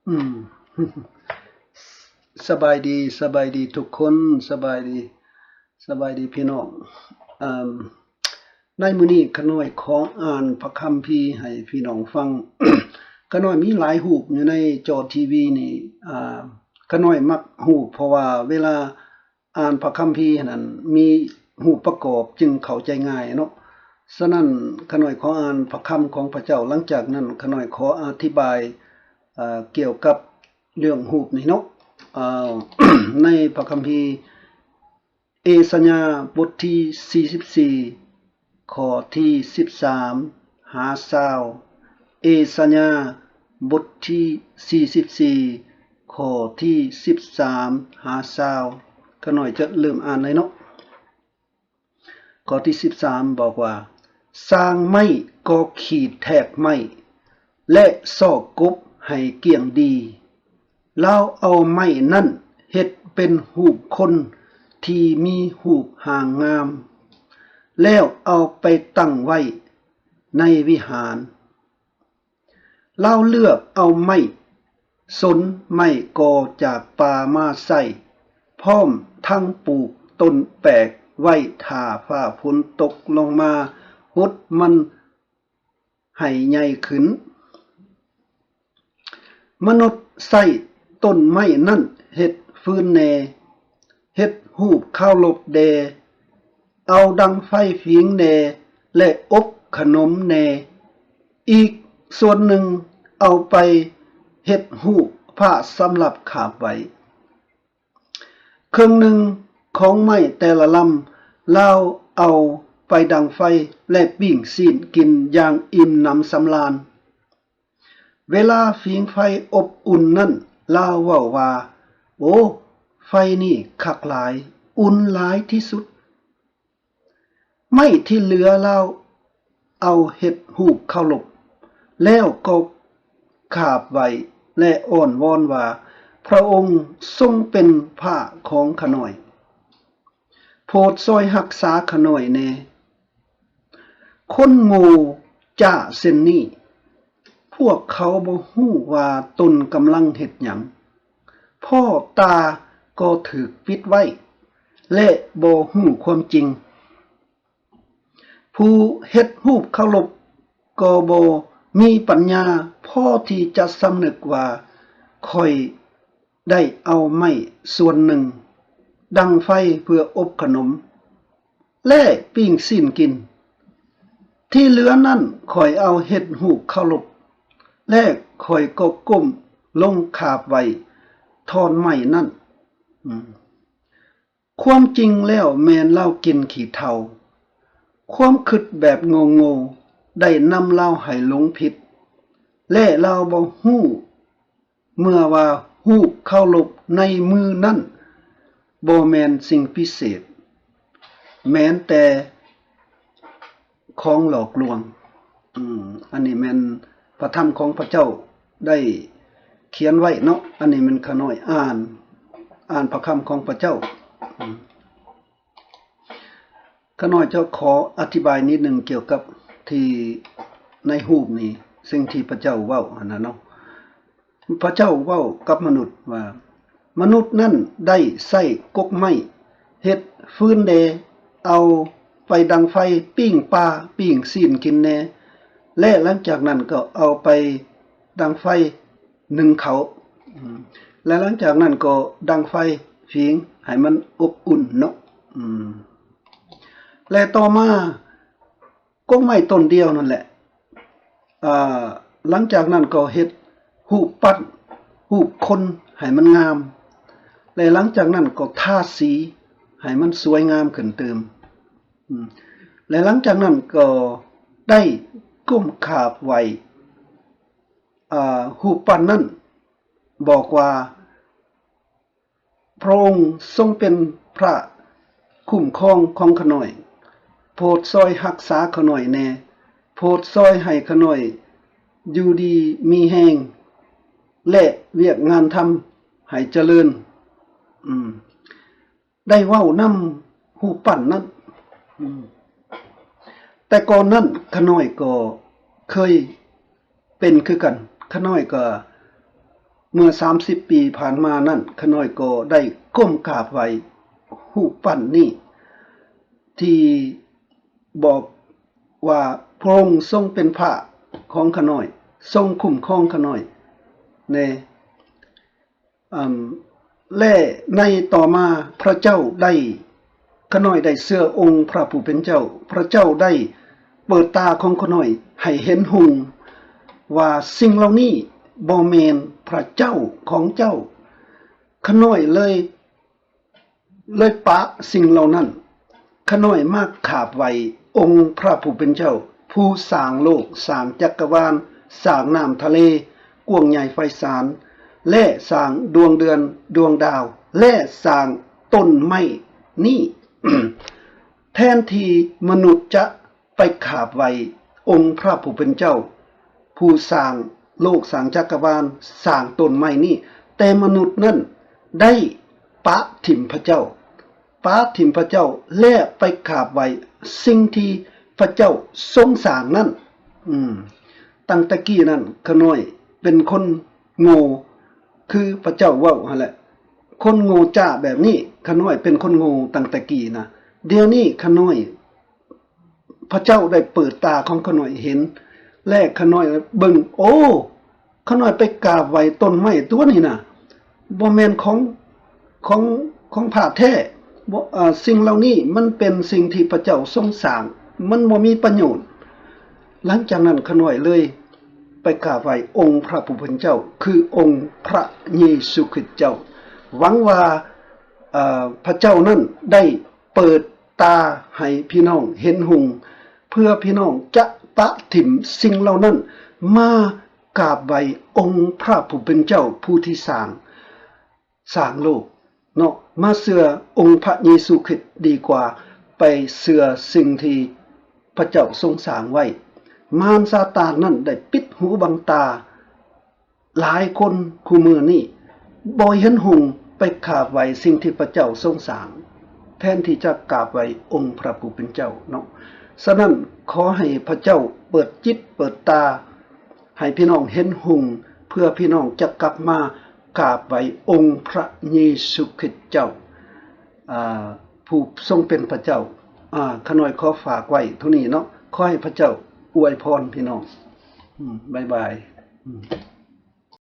อืมสบายดีสบายดีทุกคนสบายดีสบายดีพี่น้องอ่าในมื้อนี้ขาน้อยขออ่านพระคัมภีร์ให้พี่น้องฟัง ขาน้อยมีหลายรูปอยู่ในจอทีวีนี่ขาน้อยมักรูปเพราะว่าเวลาอ่านพระคัมภีร์นั้นมีรูปประกอบจึงเข้าใจง่ายเนาะฉะนั้นขาน้อยขออ่านพระคำของพระเจ้าหลังจากนั้นขาน้อยขออธิบายเกี่ยวกับเรื่องรูปนี่เนาะ อ่า ในพระคัมภีร์เอสัญญาบทที่44ข้อที่13หา20เอสัญญาบทที่44ข้อที่13หา20ก็หน่อยจะเริ่มอ่านเลยเนาะข้อที่13บอกว่าสร้างไม้ก็ขีดแทกไม้และซอกกบให้เกี่ยงดีแล้วเอาไม้นั่นเฮ็ดเป็นรูปคนที่มีรูปห่างงามแล้วเอาไปตั้งไว้ในวิหารเล่าเลือกเอาไม้สนไม้กอจากป่ามาใส่พร้อมทั้งปลูกต้นแปลกไว้ถ้าฟ้าฝนตกลงมาหดมันให้ใหญ่ขึ้นมนุษย์ใส่ต้นไม้นั่นเฮ็ดฟืนแหน่เฮ็ดรูปข้าวหลบแดเอาดังไฟผิงแหน่และอบขนมแหน่อีกส่วนหนึ่งเอาไปเฮ็ดรูปผ้าสำหรับขาบไว้ครึ่งหนึ่งของไม้แต่ละลำลาวเอาไปดังไฟและปิ้งซีนกินอย่างอิ่มหนำสำราญเวลาผิงไฟอบอุ่นนั่นลาวเว้าว่าโอ้ไฟนี่คักหลายอุ่นหลายที่สุดไม่ที่เหลือลาวเอาเฮ็ดรูปเคารพแล้วก็ขาบไว้และอ้อนวอนว่าพระองค์ทรงเป็นพระของข้าน้อยโปรดช่วยรักษาข้าน้อยแน่คนโง่จ้าเช่นนี้พวกเขาบ่ฮู้ว่าตนกำลังเฮ็ดหยังพ่อตาก็ถูกปิดไว้และบ่ฮู้ความจริงผู้เฮ็ดรูปเคารพก็บ่มีปัญญาพอที่จะสำนึกว่าข้อยได้เอาไม้ส่วนหนึ่งดังไฟเพื่ออบขนมและปิ้งซีนกินที่เหลือนั่นข้อยเอาเฮ็ดรูปเคารพและข้อยก็ก้มลงคาบไว้ทอนไม้นั่นความจริงแล้วแม่นเล่ากินขี้เถ้าความคิดแบบโง่ๆได้นำเราให้หลงผิดและเราบ่ฮู้เมื่อว่ารูปเคารพในมือนั้นบ่แม่นสิ่งพิเศษแม้นแต่ของหลอกลวงอันนี้แม่นพระธรรมของพระเจ้าได้เขียนไว้เนาะอันนี้มันขาน้อยอ่านพระคำของพระเจ้าขาน้อยเจ้าขออธิบายนิดหนึ่งเกี่ยวกับที่ในรูปนี้สิ่งที่พระเจ้าเว้าอันนั้นเนาะพระเจ้าเว้ากับมนุษย์ว่ามนุษย์นั่นได้ใช้กกไม้เฮ็ดฟืนแดเอาไปดังไฟปิ้งปลาปิ้งซีนกินแน่และหลังจากนั้นก็เอาไปดังไฟนึ่งเขาและหลังจากนั้นก็ดังไฟผิงให้มันอบอุ่นเนาะและต่อมากกไม้ต้นเดียวนั่นแหละหลังจากนั้นก็เฮ็ดรูปปั้นรูปคนให้มันงามและหลังจากนั้นก็ทาสีให้มันสวยงามขึ้นเติมและหลังจากนั้นก็ได้ก้มคาบไว้รูปปั้นนั้นบอกว่าพระองค์ทรงเป็นพระคุ้มครองของข้าน้อยโปรดช่วยรักษาข้าน้อยแน่โปรดช่วยให้ข้าน้อยอยู่ดีมีแรงและเวียกงานทำให้เจริญได้เว้านำรูปปั้นนั้นแต่ก่อนนั้นข้าน้อยก็เคยเป็นคือกันข้าน้อยก็ เมื่อ30 ปีผ่านมานั่นขน้อยก็ได้ก้มกราบไหว้รูปปั้นนี้ที่บอกว่าพระองค์ทรงเป็นพระของขน้อยทรงคุ้มครองขน้อยในและในต่อมาพระเจ้าได้ขน้อยได้เสื้อองค์พระผู้เป็นเจ้าพระเจ้าได้เปิดตาของขน้อยให้เห็นหุงว่าสิ่งเหล่านี้บ่แม่นพระเจ้าของเจ้าขน้อยเลยปะสิ่งเหล่านั้นขน้อยมากขาบไหวองค์พระผู้เป็นเจ้าผู้สร้างโลกสร้างจักรวาลสร้างน้ำทะเลกว้างใหญ่ไพศาลและสร้างดวงเดือนดวงดาวและสร้างต้นไม้นี่ แทนที่มนุษย์จะไปขาบไหวองค์พระผู้เป็นเจ้าผู้สร้างโลกสร้างจักรวาลสร้างต้นไม้นี่แต่มนุษย์นั้นได้ปะถิ่มพระเจ้าและไปขาบไหวสิ่งที่พระเจ้าทรงสร้างนั้นตั้งแต่กี้นั้นขน้อยเป็นคนโง่คือพระเจ้าเว้าหั่นแหละคนโง่จ้าแบบนี้ขน้อยเป็นคนโง่ตั้งแต่กี้นะเดี๋ยวนี้ขน้อยพระเจ้าได้เปิดตาของขน้อยเห็นและขน้อยเบิ่งโอ้ขน้อยไปกราบไหว้ต้นไม้ตัวนี้น่ะบ่แม่นของพระแท้สิ่งเหล่านี้มันเป็นสิ่งที่พระเจ้าทรงสร้างมันบ่มีประโยชน์หลังจากนั้นขน้อยเลยไปกราบไหว้องค์พระผู้เป็นเจ้าคือองค์พระเยซูคริสต์เจ้าหวังว่าพระเจ้านั้นได้เปิดตาให้พี่น้องเห็นหุงเพื่อพี่น้องจะปะถิ่มสิ่งเหล่านั้นมากราบไหว้องค์พระผู้เป็นเจ้าผู้ที่สร้างโลกเนาะมาเชื่อองค์พระเยซูคริสต์ดีกว่าไปเชื่อสิ่งที่พระเจ้าทรงสร้างไว้มารซาตานนั้นได้ปิดหูบังตาหลายคนคู่มือนี้บ่เห็นหุงไปกราบไหว้สิ่งที่พระเจ้าทรงสร้างแทนที่จะกราบไหว้องค์พระผู้เป็นเจ้าเนาะฉะนั้นขอให้พระเจ้าเปิดจิตเปิดตาให้พี่น้องเห็นหุงเพื่อพี่น้องจะกลับมากราบไหว้องค์พระเยซูคริสต์เจ้าผู้ทรงเป็นพระเจ้าขน้อยขอฝากไว้เท่านี้เนาะขอให้พระเจ้าอวยพรพี่น้องบ๊ายบาย